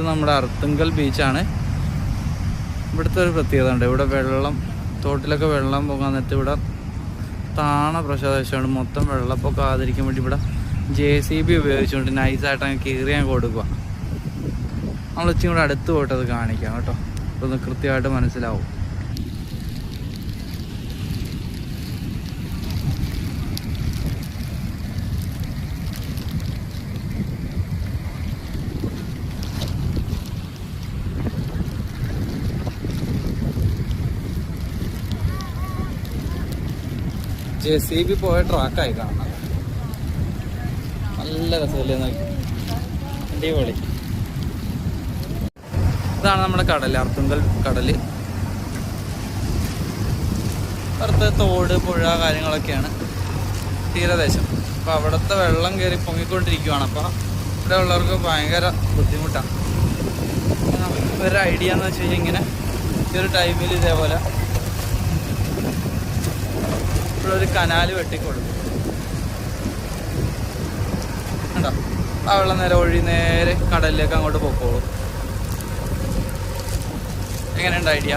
ഇത് നമ്മുടെ അർത്തുങ്കൽ ബീച്ചാണ്. ഇവിടുത്തെ ഒരു പ്രത്യേകത ഉണ്ട്, ഇവിടെ വെള്ളം തോട്ടിലൊക്കെ വെള്ളം പോകാൻ നേരത്ത് ഇവിടെ താണ പ്രദേശമാണ്. മൊത്തം വെള്ളപ്പൊക്കം ആദരിക്കാൻ വേണ്ടി ഇവിടെ JCB ഉപയോഗിച്ചുകൊണ്ട് നൈസായിട്ട് അങ്ങ് കീറിയാൻ കൊടുക്കുക. നമ്മൾ ഇച്ചിരി കൂടെ അടുത്ത് പോയിട്ട് അത് കാണിക്കാം കേട്ടോ, അതൊന്ന് കൃത്യമായിട്ട് മനസ്സിലാവും. JCB പോയ ട്രാക്കായി കാണാം. നല്ല രസമല്ലേ നോക്കി, അടിപൊളി. ഇതാണ് നമ്മുടെ കടൽ, അർത്തുങ്കൽ കടൽ. പുറത്ത് തോട്, പുഴ കാര്യങ്ങളൊക്കെയാണ് തീരദേശം. അപ്പോൾ അവിടുത്തെ വെള്ളം കയറി പൊങ്ങിക്കൊണ്ടിരിക്കുകയാണ്. അപ്പോൾ ഇവിടെ ഉള്ളവർക്ക് ഭയങ്കര ബുദ്ധിമുട്ടാണ്. ഒരു ഐഡിയ എന്ന് വെച്ച് കഴിഞ്ഞാൽ ഇങ്ങനെ ഈ ഒരു ടൈമിൽ ഇതേപോലെ ഇവിടെ ഒരു കനാല് വെട്ടിക്കൊടുക്കും കണ്ടോ. ആ വെള്ളം നേരെ കടലിലേക്ക് അങ്ങോട്ട് പോയിക്കോളും. എങ്ങനെയുണ്ട് ഐഡിയ?